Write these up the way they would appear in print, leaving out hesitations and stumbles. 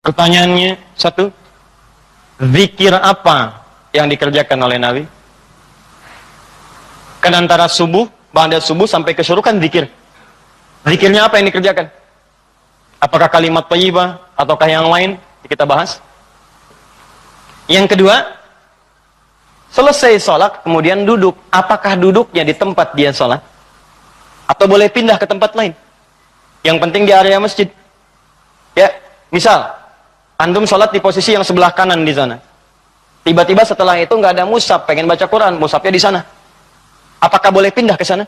Pertanyaannya satu, zikir apa yang dikerjakan oleh Nabi? Kan antara subuh, ba'da subuh sampai ke syuruh kan zikir. Zikirnya apa yang dikerjakan? Apakah kalimat thayyibah ataukah yang lain? Kita bahas. Yang kedua, selesai sholat kemudian duduk. Apakah duduknya di tempat dia sholat? Atau boleh pindah ke tempat lain? Yang penting di area masjid. Ya, misal antum sholat di posisi yang sebelah kanan di sana. Tiba-tiba setelah itu nggak ada mushaf, pengen baca Quran, mushafnya di sana. Apakah boleh pindah ke sana?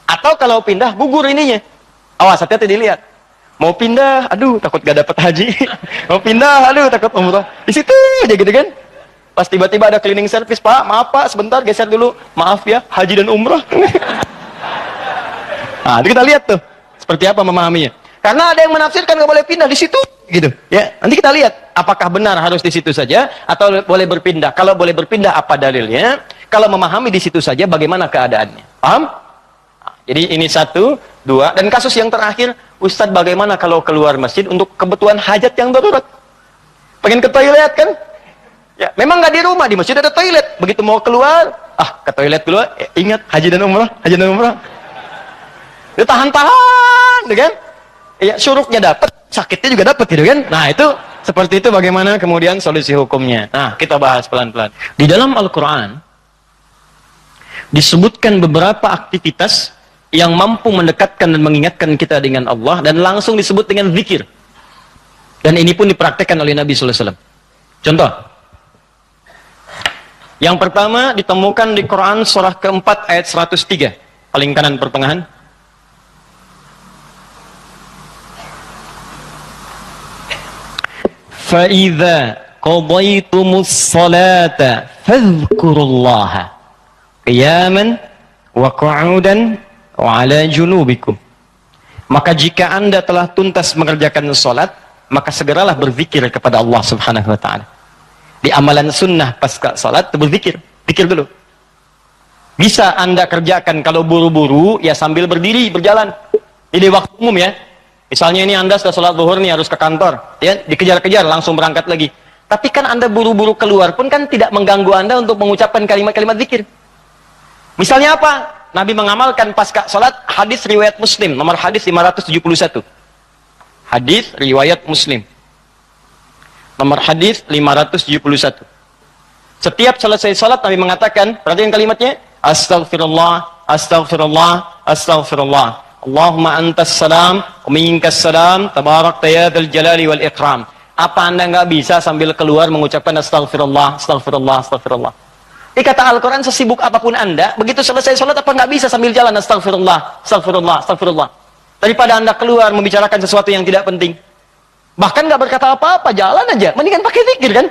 Atau kalau pindah, gugur ininya. Awas, hati-hati dilihat. Mau pindah, aduh takut gak dapat haji. Mau pindah, aduh takut umrah. Di situ aja gitu kan. Pas tiba-tiba ada cleaning service, Pak, maaf Pak, sebentar geser dulu. Maaf ya, haji dan umrah. Nah, kita lihat tuh seperti apa memahaminya. Karena ada yang menafsirkan nggak boleh pindah di situ, gitu. Ya, nanti kita lihat apakah benar harus di situ saja atau boleh berpindah. Kalau boleh berpindah, apa dalilnya? Kalau memahami di situ saja, bagaimana keadaannya? Paham? Nah, jadi ini satu, dua, dan kasus yang terakhir, Ustadz, bagaimana kalau keluar masjid untuk kebutuhan hajat yang darurat? Pengen ke toilet kan? Ya, memang nggak di rumah, di masjid ada toilet. Begitu mau keluar, ke toilet dulu. Ingat haji dan umrah, haji dan umrah. Dia tahan-tahan, kan? Ya, syuruknya dapat, sakitnya juga dapat, gitu kan? Nah, itu seperti itu bagaimana kemudian solusi hukumnya. Nah, kita bahas pelan-pelan. Di dalam Al-Qur'an disebutkan beberapa aktivitas yang mampu mendekatkan dan mengingatkan kita dengan Allah dan langsung disebut dengan zikir. Dan ini pun dipraktekkan oleh Nabi sallallahu alaihi wasallam. Contoh. Yang pertama ditemukan di Quran surah keempat ayat 103, paling kanan pertengahan. فَإِذَا قَضَيْتُمُ الصَّلَاةَ فَاذْكُرُوا اللَّهَ قِيَامًا وَقُعُودًا وَعَلَى جُنُوبِكُمْ. Maka jika Anda telah tuntas mengerjakan salat, maka segeralah berzikir kepada Allah Subhanahu wa taala. Di amalan sunnah pasca salat berzikir, zikir dulu. Bisa Anda kerjakan kalau buru-buru ya sambil berdiri, berjalan. Ini waktu umum ya. Misalnya ini Anda sudah sholat zuhur nih harus ke kantor, ya dikejar-kejar langsung berangkat lagi. Tapi kan Anda buru-buru keluar pun kan tidak mengganggu Anda untuk mengucapkan kalimat-kalimat zikir. Misalnya apa? Nabi mengamalkan pasca sholat hadis riwayat Muslim, nomor hadis 571. Hadis riwayat Muslim. Nomor hadis 571. Setiap selesai sholat Nabi mengatakan, perhatikan kalimatnya, Astaghfirullah, Astaghfirullah, Astaghfirullah. Allahumma antas salam, wa minkas salam, tabarakta ya dzal jalali wal ikram. Apa Anda nggak bisa sambil keluar mengucapkan astagfirullah, astagfirullah, astagfirullah? Ini kata Al-Quran, sesibuk apapun Anda, begitu selesai sholat apa nggak bisa sambil jalan astagfirullah, astagfirullah, astagfirullah. Daripada Anda keluar membicarakan sesuatu yang tidak penting. Bahkan nggak berkata apa-apa, jalan aja. Mendingan pakai zikir kan?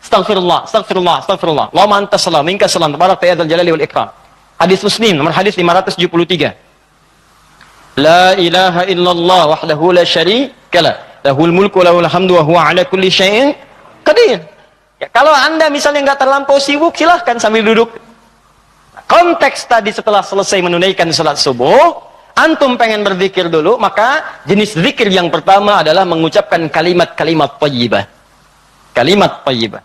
Astagfirullah, astagfirullah, astagfirullah. Allahumma antas salam, minkas salam, tabarakta ya dzal jalali wal ikram. Hadis Muslim, nomor hadis 573. La ilaha illallah wahdahu la syarika lah, lahul mulku wa lahul hamdu wa huwa ala kulli syai'in qadir. Ya, kalau Anda misalnya nggak terlampau sibuk, silahkan sambil duduk. Konteks tadi setelah selesai menunaikan salat subuh, antum pengen berzikir dulu, maka jenis zikir yang pertama adalah mengucapkan kalimat-kalimat thayyibah. Kalimat thayyibah.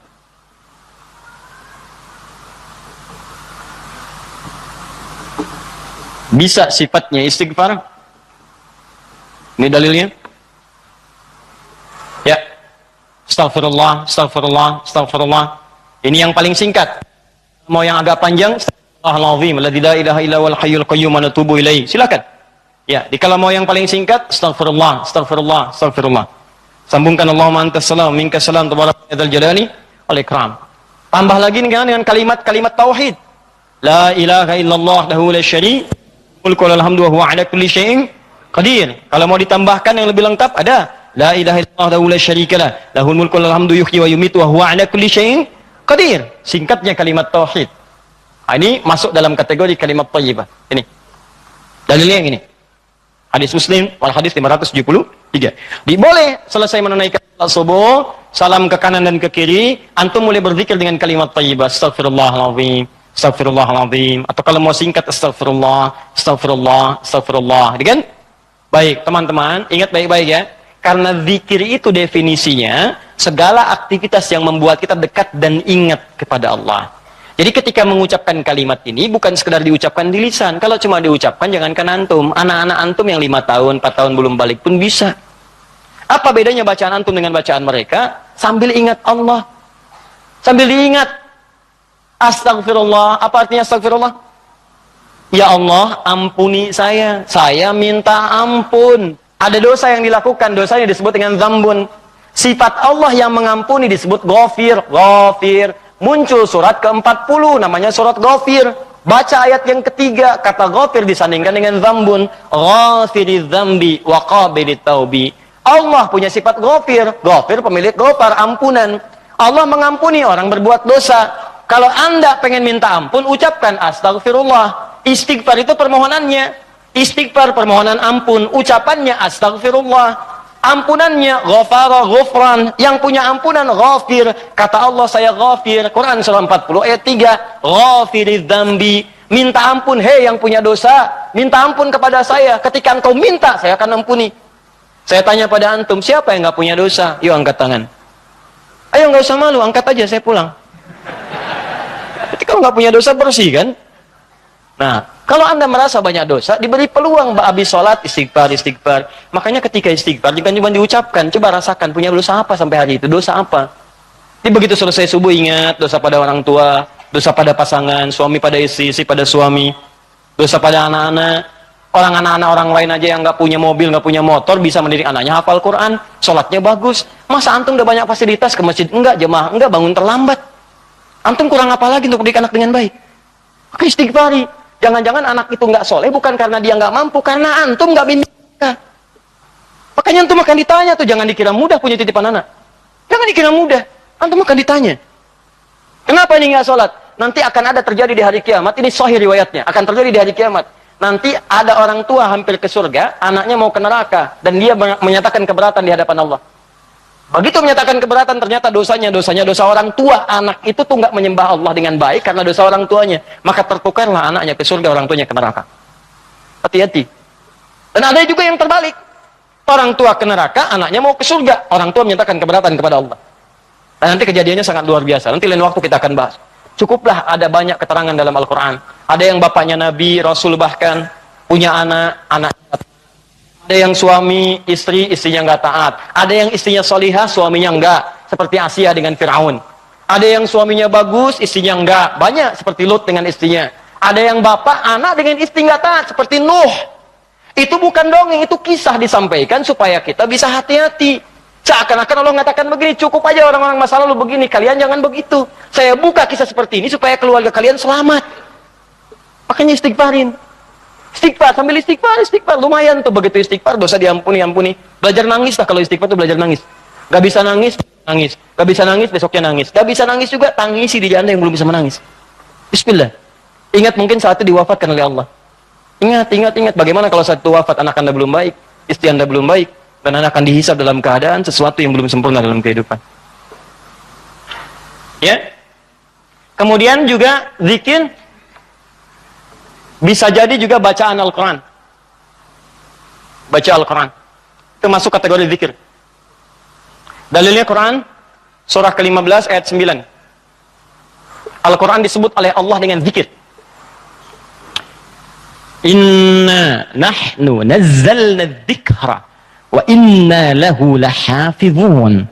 Bisa sifatnya istighfar. Ini dalilnya. Ya. Astaghfirullah, astaghfirullah, astaghfirullah. Ini yang paling singkat. Mau yang agak panjang, Astaghfirullahaladzim, alladzi la ilaha illa huwal hayyul qayyum wa natubu ilaihi. Silakan. Ya, kalau mau yang paling singkat, astaghfirullah, astaghfirullah, astaghfirullah. Sambungkan Allahumma antas salam, minkas salam, tabarakta ya dzal jalali wal ikram. Tambah lagi dengan kalimat-kalimat tauhid. La ilaha illallah lahu la syarika mulku wa lahul hamdu wa huwa ala kulli syai'in qadir. Kalau mau ditambahkan yang lebih lengkap ada la ilaha illallah la syarikalah lahul mulku wal hamdu yuhyi wa yumiitu wa huwa ala kulli syai'in qadir. Singkatnya kalimat tauhid. Nah, ini masuk dalam kategori kalimat thayyibah. Ini. Dalilnya yang ini. Hadis Muslim wal hadis 573. Boleh selesai menunaikan salat subuh, salam ke kanan dan ke kiri, antum mulai berzikir dengan kalimat thayyibah. Astaghfirullahalazim, astaghfirullahalazim, atau kalau mau singkat astagfirullah, astagfirullah, astagfirullah. Kan? Baik, teman-teman, ingat baik-baik ya. Karena zikir itu definisinya segala aktivitas yang membuat kita dekat dan ingat kepada Allah. Jadi ketika mengucapkan kalimat ini bukan sekedar diucapkan di lisan. Kalau cuma diucapkan, jangankan antum, anak-anak antum yang 5 tahun, 4 tahun belum balik pun bisa. Apa bedanya bacaan antum dengan bacaan mereka? Sambil ingat Allah. Sambil diingat. Astagfirullah. Apa artinya astagfirullah? Ya Allah, ampuni saya. Saya minta ampun. Ada dosa yang dilakukan, dosanya disebut dengan zambun. Sifat Allah yang mengampuni disebut ghafir. Ghafir. Muncul surat ke-40, namanya surat Ghafir. Baca ayat yang ketiga, kata Ghafir disandingkan dengan zambun. Ghafiriz zambi wa qabilit taubi. Allah punya sifat Ghafir. Ghafir pemilik ghafar, ampunan. Allah mengampuni orang berbuat dosa. Kalau Anda pengen minta ampun, ucapkan astagfirullah. Istighfar itu permohonannya. Istighfar permohonan ampun, ucapannya astagfirullah. Ampunannya ghafara ghufran, yang punya ampunan ghafir. Kata Allah, saya ghafir. Quran surah 40 ayat 3. Ghafiriz dzambi, minta ampun, hei yang punya dosa, minta ampun kepada saya. Ketika engkau minta, saya akan ampuni. Saya tanya pada antum, siapa yang nggak punya dosa? Yuk angkat tangan. Ayo, nggak usah malu, angkat aja, saya pulang. Ketika nggak punya dosa, bersih kan? Nah, kalau Anda merasa banyak dosa, diberi peluang habis sholat, istighfar. Makanya ketika istighfar, jangan cuma diucapkan, coba rasakan punya dosa apa sampai hari itu, dosa apa. Jadi begitu selesai subuh, ingat dosa pada orang tua, dosa pada pasangan, suami pada istri, istri pada suami, dosa pada anak-anak. Anak-anak orang lain aja yang nggak punya mobil, nggak punya motor, bisa mendidik anaknya hafal Quran, sholatnya bagus. Masa antum udah banyak fasilitas ke masjid? Enggak, jemaah, enggak, bangun terlambat. Antum kurang apa lagi untuk mendidik anak dengan baik? Maka istighfari. Jangan-jangan anak itu nggak soleh bukan karena dia nggak mampu, karena antum nggak bimbing. Makanya antum akan ditanya tuh, jangan dikira mudah punya titipan anak. Jangan dikira mudah, antum akan ditanya. Kenapa ini nggak sholat? Nanti akan ada terjadi di hari kiamat, ini sahih riwayatnya, akan terjadi di hari kiamat. Nanti ada orang tua hampir ke surga, anaknya mau ke neraka, dan dia menyatakan keberatan di hadapan Allah. Begitu menyatakan keberatan, ternyata dosanya dosa orang tua. Anak itu tuh nggak menyembah Allah dengan baik karena dosa orang tuanya. Maka tertukarlah anaknya ke surga, orang tuanya ke neraka. Hati-hati. Dan ada juga yang terbalik. Orang tua ke neraka, anaknya mau ke surga. Orang tua menyatakan keberatan kepada Allah. Dan nanti kejadiannya sangat luar biasa. Nanti lain waktu kita akan bahas. Cukuplah ada banyak keterangan dalam Al-Quran. Ada yang bapaknya Nabi, Rasul bahkan, punya anak ada yang suami, istrinya nggak taat. Ada yang istrinya solihah, suaminya enggak. Seperti Asia dengan Fir'aun. Ada yang suaminya bagus, istrinya enggak. Banyak seperti Lut dengan istrinya. Ada yang bapak, anak dengan istri nggak taat. Seperti Nuh. Itu bukan dongeng, itu kisah disampaikan supaya kita bisa hati-hati. Seakan-akan Allah mengatakan begini, cukup aja orang-orang masa lalu begini, kalian jangan begitu. Saya buka kisah seperti ini supaya keluarga kalian selamat. Makanya istighfarin. Istighfar, sambil istighfar, lumayan tuh. Begitu istighfar, dosa diampuni. Belajar nangis lah, kalau istighfar tuh belajar nangis. Gak bisa nangis. Gak bisa nangis, besoknya nangis. Gak bisa nangis juga, tangisi diri Anda yang belum bisa menangis. Bismillah. Ingat mungkin saat itu diwafatkan oleh Allah. Ingat. Bagaimana kalau saat itu wafat, anak Anda belum baik, istri Anda belum baik, dan Anda akan dihisab dalam keadaan sesuatu yang belum sempurna dalam kehidupan. Ya. Kemudian juga zikir. Bisa jadi juga bacaan Al-Quran. Baca Al-Quran. Itu masuk kategori zikir. Dalilnya Quran, surah ke-15 ayat 9. Al-Quran disebut oleh Allah dengan zikir. Inna nahnu nazzalna dzikra wa inna lahu lahafizun.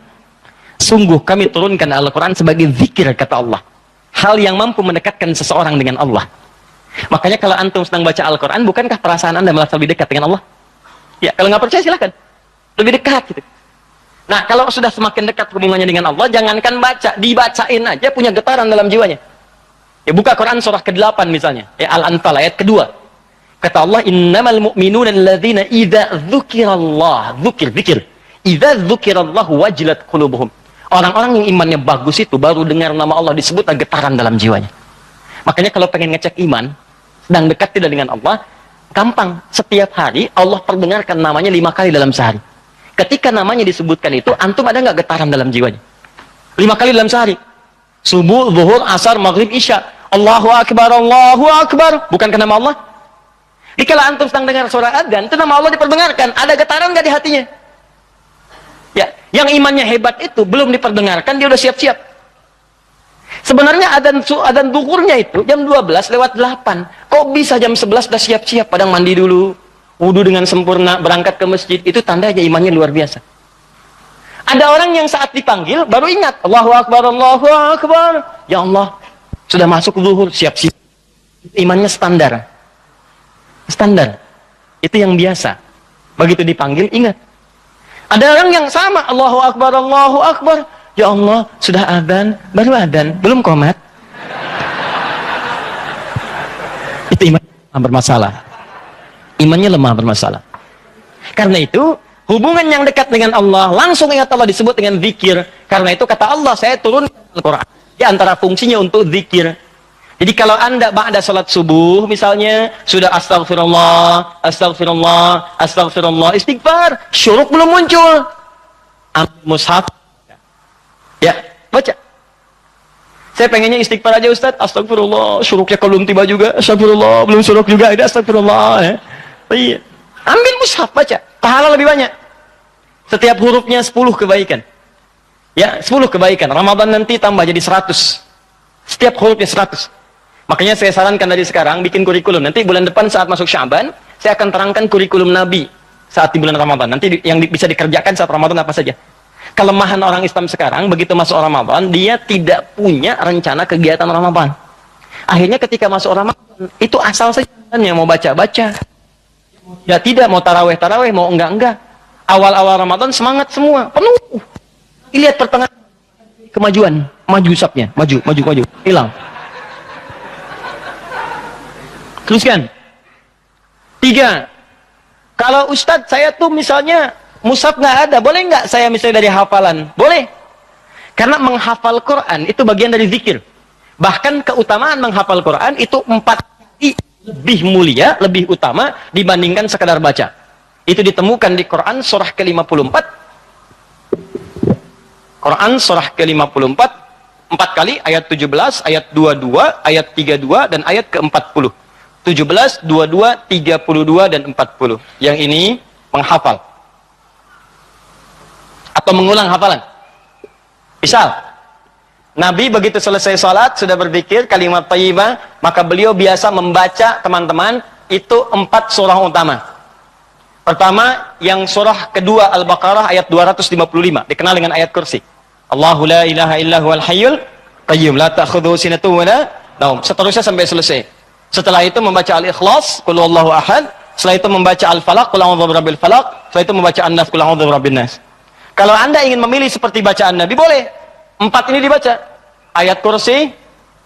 Sungguh kami turunkan Al-Quran sebagai zikir, kata Allah. Hal yang mampu mendekatkan seseorang dengan Allah. Makanya kalau antum sedang baca Al-Quran, bukankah perasaan Anda merasa lebih dekat dengan Allah? Ya, kalau nggak percaya silahkan. Lebih dekat gitu. Nah, kalau sudah semakin dekat hubungannya dengan Allah, jangankan baca, dibacain aja punya getaran dalam jiwanya. Ya, buka Quran surah ke-8 misalnya. Ya, Al-Anfal ayat kedua. Kata Allah, innamal mu'minuna alladzina idza dzukirallah, zikir. Idza dzukirallahu wajilat qulubuhum. Orang-orang yang imannya bagus itu baru dengar nama Allah disebut getaran dalam jiwanya. Makanya kalau pengen ngecek iman, sedang dekat tidak dengan Allah, gampang. Setiap hari Allah perdengarkan namanya 5 kali dalam sehari. Ketika namanya disebutkan itu, antum ada nggak getaran dalam jiwanya? 5 kali dalam sehari. Subuh, zuhur, asar, maghrib, isya. Allahu Akbar, Allahu Akbar. Bukankah nama Allah? Dikala antum sedang dengar suara adzan, itu nama Allah diperdengarkan. Ada getaran nggak di hatinya? Ya, yang imannya hebat itu belum diperdengarkan dia udah siap-siap. Sebenarnya adzan zuhurnya itu jam 12:08. Kok bisa jam 11 udah siap-siap, padang mandi dulu, wudu dengan sempurna, berangkat ke masjid. Itu tandanya imannya luar biasa. Ada orang yang saat dipanggil baru ingat, Allahu Akbar, Allahu Akbar. Ya Allah, sudah masuk zuhur, siap-siap. Imannya standar. Standar. Itu yang biasa. Begitu dipanggil, ingat. Ada orang yang sama, Allahu Akbar, Allahu Akbar. Ya Allah, sudah adzan, baru adzan, belum qomat. Itu iman bermasalah. Imannya lemah bermasalah. Karena itu, hubungan yang dekat dengan Allah, langsung ingat Allah disebut dengan zikir. Karena itu kata Allah, saya turun Al-Quran. Di antara fungsinya untuk zikir. Jadi kalau anda ba'da salat subuh, misalnya, sudah astagfirullah, astagfirullah, astagfirullah, istighfar, syuruk belum muncul. Ambil mushaf. Ya, baca. Saya pengennya istighfar aja Ustaz, astagfirullah, syuruknya belum tiba juga, astagfirullah, belum syuruk juga, ada astagfirullah. Ya. Iya. Ambil mushaf, baca. Pahala lebih banyak. Setiap hurufnya 10 kebaikan. Ya, 10 kebaikan. Ramadan nanti tambah jadi 100. Setiap hurufnya 100. Makanya saya sarankan dari sekarang bikin kurikulum. Nanti bulan depan saat masuk Sya'ban, saya akan terangkan kurikulum Nabi saat di bulan Ramadan. Nanti yang bisa dikerjakan saat Ramadan apa saja. Kelemahan orang Islam sekarang, begitu masuk Ramadan, dia tidak punya rencana kegiatan Ramadan. Akhirnya ketika masuk Ramadan, itu asal saja yang mau baca-baca. Ya tidak, mau taraweh-taraweh, mau enggak-enggak. Awal-awal Ramadan semangat semua, penuh. Lihat pertengahan kemajuan, maju usapnya, maju, hilang. Teruskan. 3. Kalau Ustadz saya tuh misalnya mushaf nggak ada, boleh nggak saya misalnya dari hafalan? Boleh. Karena menghafal Quran itu bagian dari zikir. Bahkan keutamaan menghafal Quran itu 4 kali lebih mulia, lebih utama dibandingkan sekedar baca. Itu ditemukan di Quran surah ke-54. Quran surah ke-54 4 kali, ayat 17, ayat 22, ayat 32 dan ayat ke-40. 17, 22, 32 dan 40. Yang ini menghafal atau mengulang hafalan. Misal, Nabi begitu selesai salat sudah berzikir kalimat thayyibah, maka beliau biasa membaca, teman-teman, itu 4 surah utama. Pertama, yang surah kedua Al-Baqarah ayat 255, dikenal dengan ayat kursi. Allahu la ilaha illa huwal hayyul qayyum la ta'khudhuhu sinatun wa la naum. Seterusnya sampai selesai. Setelah itu membaca Al-Ikhlas, Qul huwallahu ahad. Setelah itu membaca Al-Falaq, Qul a'udzu birabbil falaq. Setelah itu membaca An-Nas, Qul a'udzu birabbin nas. Kalau Anda ingin memilih seperti bacaan Nabi, boleh. 4 ini dibaca. Ayat kursi,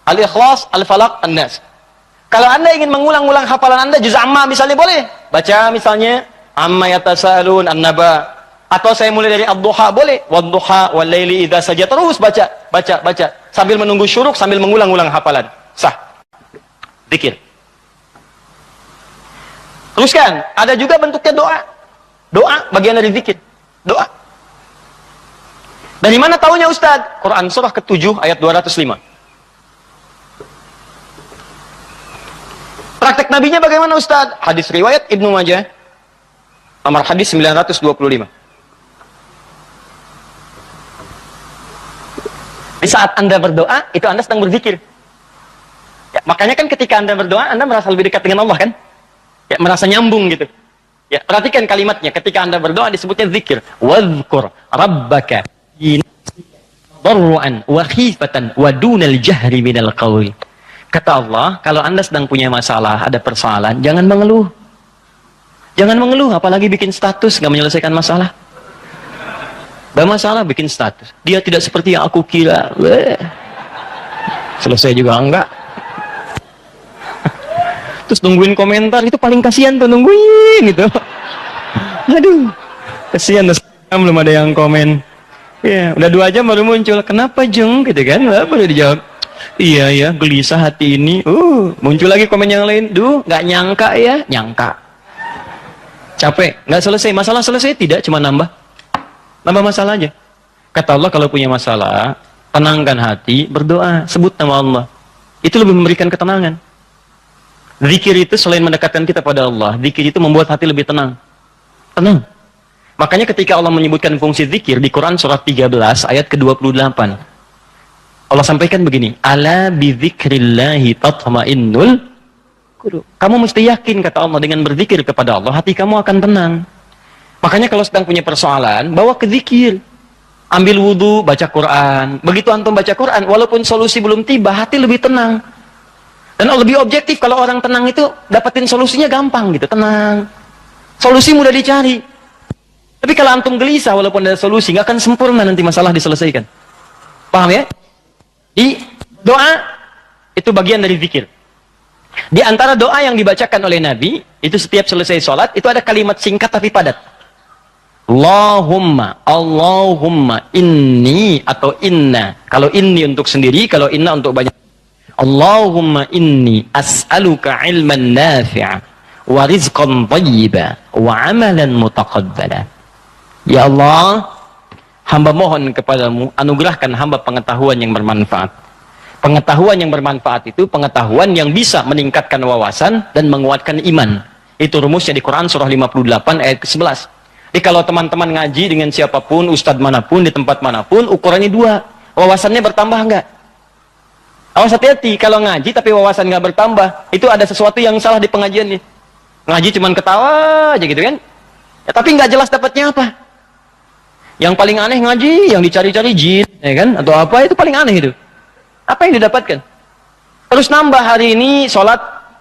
Al-Ikhlas, Al-Falaq, An-Nas. Kalau Anda ingin mengulang-ulang hafalan Anda, juz amma misalnya boleh. Baca misalnya Amma yatasaalun an-naba. Atau saya mulai dari ad-duha boleh. Wad-duha wal laili idza saja, terus baca sambil menunggu syuruk, sambil mengulang-ulang hafalan. Sah. Zikir. Teruskan, ada juga bentuknya doa. Doa bagian dari zikir. Doa. Dari mana taunya Ustaz? Quran surah ke-7 ayat 205. Praktek nabinya bagaimana Ustaz? Hadis riwayat Ibnu Majah. Nomor hadis 925. Di saat Anda berdoa, itu Anda sedang berzikir. Ya, makanya kan ketika Anda berdoa, Anda merasa lebih dekat dengan Allah kan? Ya, merasa nyambung gitu. Ya, perhatikan kalimatnya. Ketika Anda berdoa disebutnya zikir. Wadhkur rabbaka darru'an wa khifatan wa dunal jahri minal qawli. Kata Allah, kalau Anda sedang punya masalah, ada persoalan, jangan mengeluh. Jangan mengeluh, apalagi bikin status, nggak menyelesaikan masalah. Gak masalah bikin status. Dia tidak seperti yang aku kira. Selesai juga enggak. Terus nungguin komentar, itu paling kasihan tuh, nungguin gitu. Aduh, kasihan, belum ada yang komen. Ya, udah 2 jam baru muncul. Kenapa Jeng? Gitu kan? Baru dijawab. Iya ya, gelisah hati ini. Muncul lagi komen yang lain. Duh, nggak nyangka ya, nyangka. Capek, nggak selesai. Masalah selesai tidak, cuma nambah masalah aja. Kata Allah, kalau punya masalah, tenangkan hati, berdoa, sebut nama Allah. Itu lebih memberikan ketenangan. Zikir itu selain mendekatkan kita pada Allah, zikir itu membuat hati lebih tenang. Tenang. Makanya ketika Allah menyebutkan fungsi zikir di Quran surat 13 ayat ke-28, Allah sampaikan begini, ala bidzikrillahi tatma'innul qulub. Kamu mesti yakin, kata Allah, dengan berzikir kepada Allah, hati kamu akan tenang. Makanya kalau sedang punya persoalan, bawa ke zikir. Ambil wudhu, baca Quran. Begitu antum baca Quran, walaupun solusi belum tiba, hati lebih tenang. Dan lebih objektif, kalau orang tenang itu, dapetin solusinya gampang gitu, tenang. Solusi mudah dicari. Tapi kalau antum gelisah, walaupun ada solusi, nggak akan sempurna nanti masalah diselesaikan. Paham ya? Di doa, itu bagian dari zikir. Di antara doa yang dibacakan oleh Nabi, itu setiap selesai sholat, itu ada kalimat singkat tapi padat. Allahumma inni atau inna. Kalau inni untuk sendiri, kalau inna untuk banyak. Allahumma inni as'aluka ilman nafi'a wa rizqan thayyiba wa amalan mutaqabbala. Ya Allah, hamba mohon kepadamu, anugerahkan hamba pengetahuan yang bermanfaat. Pengetahuan yang bermanfaat itu pengetahuan yang bisa meningkatkan wawasan dan menguatkan iman. Itu rumusnya di Quran surah 58 ayat ke-11. Jadi kalau teman-teman ngaji dengan siapapun, ustadz manapun, di tempat manapun, ukurannya dua. Wawasannya bertambah enggak? Awas hati-hati, kalau ngaji tapi wawasan enggak bertambah, itu ada sesuatu yang salah di pengajiannya. Ngaji cuman ketawa aja gitu kan? Ya, tapi enggak jelas dapatnya apa. Yang paling aneh ngaji, yang dicari-cari jin, ya kan? Atau apa, itu paling aneh itu. Apa yang didapatkan? Terus nambah hari ini sholat,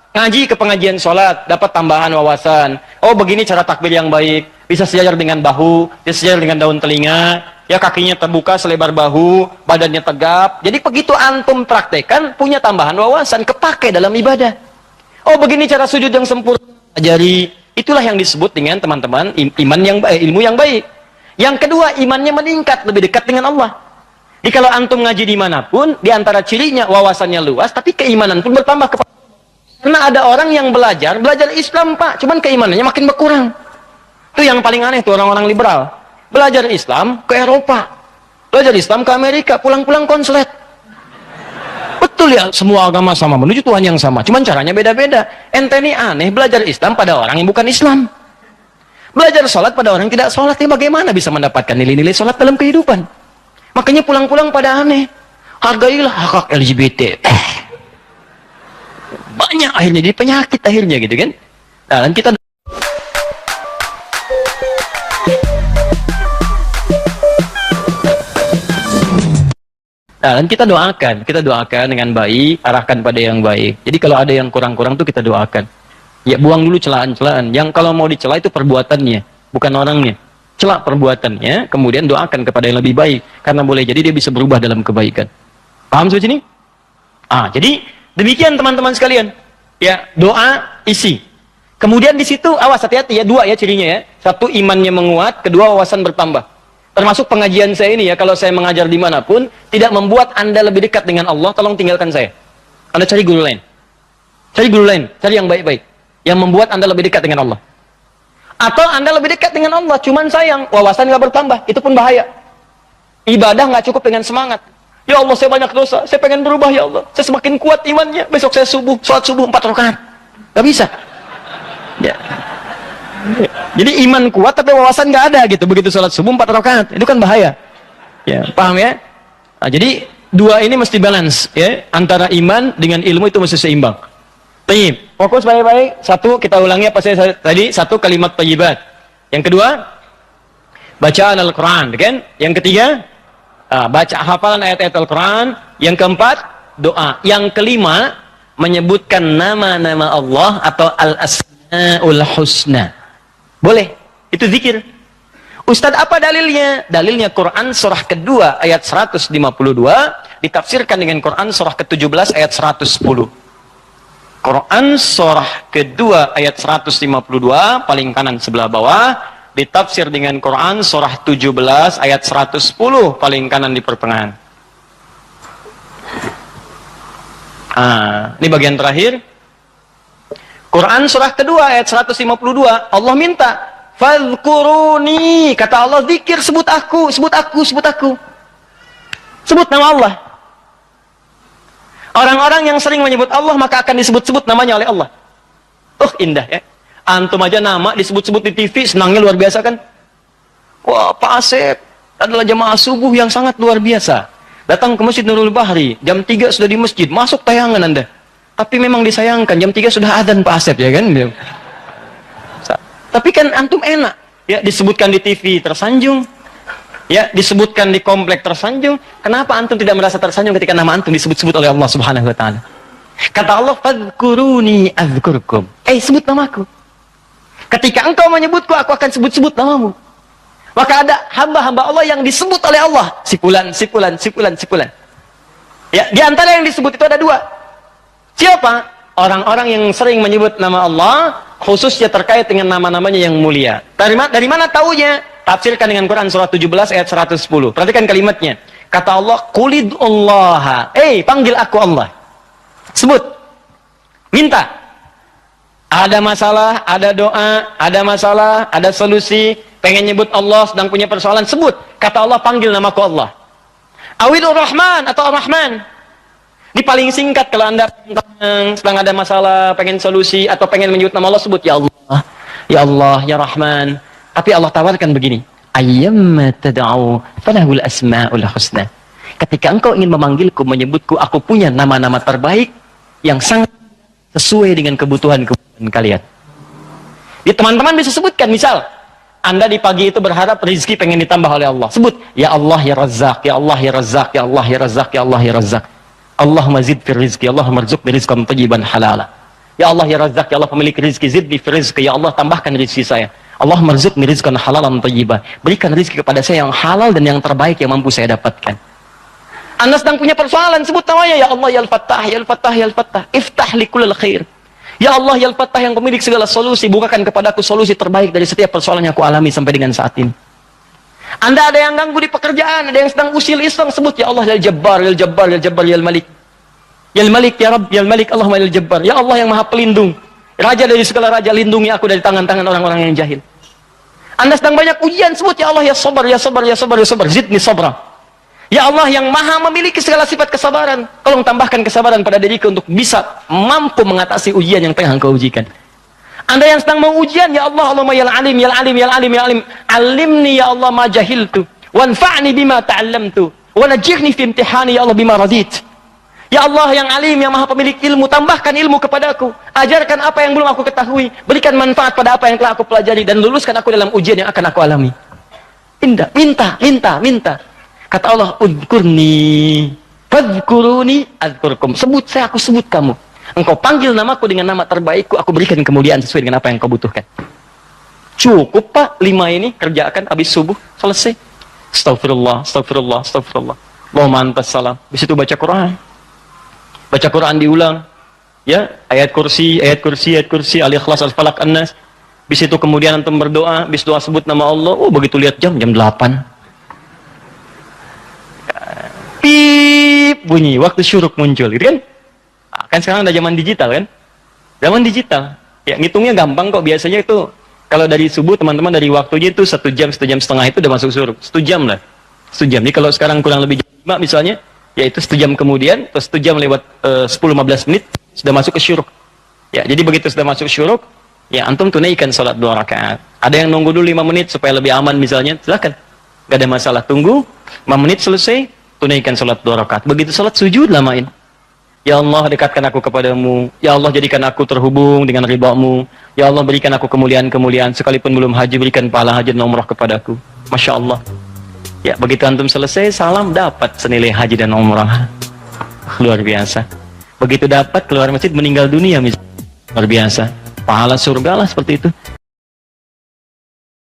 ngaji ke pengajian sholat, dapat tambahan wawasan. Oh begini cara takbir yang baik, bisa sejajar dengan bahu, bisa sejajar dengan daun telinga, ya kakinya terbuka selebar bahu, badannya tegap. Jadi begitu antum praktekan, punya tambahan wawasan, kepake dalam ibadah. Oh begini cara sujud yang sempurna, ajari. Itulah yang disebut dengan teman-teman iman yang baik, ilmu yang baik. Yang kedua, imannya meningkat, lebih dekat dengan Allah. Jadi kalau antum ngaji dimanapun, diantara cirinya wawasannya luas, tapi keimanan pun bertambah. Karena ada orang yang belajar Islam Pak, cuman keimanannya makin berkurang. Itu yang paling aneh tuh orang-orang liberal. Belajar Islam ke Eropa, belajar Islam ke Amerika, pulang-pulang konslet. Betul ya, semua agama sama, menuju Tuhan yang sama, cuman caranya beda-beda. Ente ini aneh, belajar Islam pada orang yang bukan Islam. Belajar sholat pada orang yang tidak sholat, ini bagaimana bisa mendapatkan nilai-nilai sholat dalam kehidupan? Makanya pulang-pulang pada aneh. Hargailah hak LGBT. Banyak akhirnya, jadi penyakit akhirnya gitu kan. Nah, dan kita kita doakan dengan baik, arahkan pada yang baik. Jadi kalau ada yang kurang-kurang tuh kita doakan. Ya buang dulu celaan-celaan. Yang kalau mau dicela itu perbuatannya, bukan orangnya. Celak perbuatannya, kemudian doakan kepada yang lebih baik. Karena boleh jadi dia bisa berubah dalam kebaikan. Paham sampai sini? Jadi demikian teman-teman sekalian. Ya, doa isi. Kemudian di situ awas hati-hati ya, dua ya cirinya ya. Satu, imannya menguat, kedua wawasan bertambah. Termasuk pengajian saya ini ya, kalau saya mengajar dimanapun, tidak membuat Anda lebih dekat dengan Allah, tolong tinggalkan saya. Anda cari guru lain. Cari guru lain, cari yang baik-baik. Yang membuat Anda lebih dekat dengan Allah. Atau Anda lebih dekat dengan Allah, cuman sayang, wawasan nggak bertambah, itu pun bahaya. Ibadah nggak cukup dengan semangat. Ya Allah, saya banyak dosa, saya pengen berubah ya Allah. Saya semakin kuat imannya, besok saya sholat subuh 4 rakaat. Nggak bisa. Ya. Jadi iman kuat tapi wawasan nggak ada gitu. Begitu sholat subuh 4 rakaat, itu kan bahaya. Ya, paham ya? Jadi dua ini mesti balance ya, antara iman dengan ilmu itu mesti seimbang. Tayyib. Fokus baik-baik. Satu, kita ulangi apa saya tadi, satu kalimat thayyibat. Yang kedua, bacaan Al-Quran, kan? Yang ketiga, baca hafalan ayat-ayat Al-Quran. Yang keempat, doa. Yang kelima, menyebutkan nama-nama Allah atau Al-Asma'ul Husna. Boleh, itu zikir. Ustadz, apa dalilnya? Dalilnya Quran surah kedua ayat 152 ditafsirkan dengan Quran surah ke-17 ayat 110. Quran surah kedua ayat 152 paling kanan sebelah bawah ditafsir dengan Quran surah 17 ayat 110 paling kanan di pertengahan. Ini bagian terakhir. Quran surah kedua ayat 152 Allah minta fadhkuruni, kata Allah, zikir, sebut aku, sebut aku, sebut aku. Sebut nama Allah. Orang-orang yang sering menyebut Allah maka akan disebut-sebut namanya oleh Allah. Indah ya. Antum aja nama disebut-sebut di TV, senangnya luar biasa kan? Wah, Pak Asep adalah jamaah subuh yang sangat luar biasa. Datang ke Masjid Nurul Bahri, jam 3 sudah di masjid, masuk tayangan Anda. Tapi memang disayangkan, jam 3 sudah adzan Pak Asep, ya kan? Tapi kan antum enak, ya disebutkan di TV tersanjung, ya disebutkan di komplek tersanjung. Kenapa antum tidak merasa tersanjung ketika nama antum disebut-sebut oleh Allah Subhanahu wa taala? Kata Allah, "Fadhkuruni adzkurkum." Sebut namaku. Ketika engkau menyebutku, aku akan sebut-sebut namamu. Maka ada hamba-hamba Allah yang disebut oleh Allah, si fulan, si fulan, si fulan, si fulan. Ya, di antara yang disebut itu ada 2. Siapa? Orang-orang yang sering menyebut nama Allah, khususnya terkait dengan nama-namanya yang mulia. Dari mana taunya? Tafsirkan dengan Quran surah 17 ayat 110. Perhatikan kalimatnya. Kata Allah, "Qulidullaha." Panggil aku Allah. Sebut. Minta. Ada masalah, ada doa, ada masalah, ada solusi, pengen nyebut Allah, sedang punya persoalan, sebut. Kata Allah, panggil namaku Allah. Awilur Rahman atau Ar-Rahman. Di paling singkat kalau Anda sedang ada masalah, pengen solusi, atau pengen menyebut nama Allah, sebut ya Allah, ya Allah, ya Rahman. Tapi Allah tawarkan begini, ayyamma tad'u falahul asma'ul husna. Ketika engkau ingin memanggilku, menyebutku, aku punya nama-nama terbaik yang sangat sesuai dengan kebutuhan kalian. Di teman-teman bisa sebutkan, misal Anda di pagi itu berharap rezeki pengen ditambah oleh Allah, sebut ya Allah ya Razzaq, ya Allah ya Razzaq, ya Allah ya Razzaq, ya Allah ya Razzaq. Allahumma zid fi rizqi, Allahumma rzuqni rizqan thayyiban halala. Ya Allah ya Razzaq, ya Allah pemilik rezeki, zidni fi rizqi, ya Allah tambahkan rezeki saya. Allahumma rzuqni rizqan halalan thayyiban. Berikan rezeki kepada saya yang halal dan yang terbaik yang mampu saya dapatkan. Anda sedang punya persoalan, sebut namanya ya Allah ya Al-Fattah, ya Al-Fattah, ya Al-Fattah. Iftah li kullil khair. Ya Allah ya Al-Fattah yang pemilik segala solusi, bukakan kepadaku solusi terbaik dari setiap persoalan yang aku alami sampai dengan saat ini. Anda ada yang ganggu di pekerjaan, ada yang sedang usil iseng, sebut ya Allah ya Jabbar, ya Jabbar, ya Jabbar, ya Malik. Ya Malik, ya Rabb, ya Malik, Allahumma ya Jabbar. Ya Allah yang Maha Pelindung, Raja dari segala raja, lindungi aku dari tangan-tangan orang-orang yang jahil. Anda sedang banyak ujian, sebut ya Allah ya Sabar, ya Sabar, ya Sabar, ya Sabar, zidni sabra. Ya Allah yang Maha memiliki segala sifat kesabaran, tolong tambahkan kesabaran pada diriku untuk bisa mampu mengatasi ujian yang tengah engkau ujikan. Anda yang sedang mau ujian, ya Allah, Allahumma ya Alim, ya Alim, ya Alim, ya Alim, alimni ya Allah ma jahiltu, wanfa'ni bima ta'allamtu, wa najihni fi imtihani ya Allah bima radit. Ya Allah yang Alim, yang Maha pemilik ilmu, tambahkan ilmu kepadaku, ajarkan apa yang belum aku ketahui, berikan manfaat pada apa yang telah aku pelajari, dan luluskan aku dalam ujian yang akan aku alami. Minta. Kata Allah, udkurni, fadhkuruni, adzkurkum. Sebut saya, aku sebut kamu. Engkau panggil namaku dengan nama terbaikku, aku berikan kemuliaan sesuai dengan apa yang kau butuhkan. Cukup Pak, 5 ini kerjakan habis subuh, selesai. Astagfirullah, astagfirullah, astagfirullah. Allahumma antas salam. Habis itu baca Quran. Baca Quran diulang. Ya, ayat kursi, Al-Ikhlas, Al-Falaq, An-Nas. Habis itu kemudian antum berdoa, habis doa sebut nama Allah. Begitu lihat jam 8. Pip bunyi, waktu syuruk muncul, gitu kan? Kan sekarang ada zaman digital kan? Zaman digital. Ya, ngitungnya gampang kok. Biasanya itu kalau dari subuh teman-teman dari waktunya itu 1 jam, 1 jam setengah itu udah masuk syuruk. 1 jam lah. 1 jam. Jadi kalau sekarang kurang lebih jam 5 misalnya, ya itu 1 jam kemudian, terus 1 jam lewat 10-15 menit sudah masuk ke syuruk. Ya, jadi begitu sudah masuk syuruk, ya antum tunaikan salat 2 rakaat. Ada yang nunggu dulu 5 menit supaya lebih aman misalnya, silakan. Gak ada masalah, tunggu 5 menit selesai, tunaikan salat 2 rakaat. Begitu salat sujud lamain. Ya Allah, dekatkan aku kepadamu. Ya Allah, jadikan aku terhubung dengan ridha-Mu. Ya Allah, berikan aku kemuliaan-kemuliaan. Sekalipun belum haji, berikan pahala haji dan umrah kepadaku. Masya Allah. Ya, begitu antum selesai, salam, dapat senilai haji dan umrah. Luar biasa. Begitu dapat, keluar masjid, meninggal dunia. Luar biasa. Pahala surga lah seperti itu.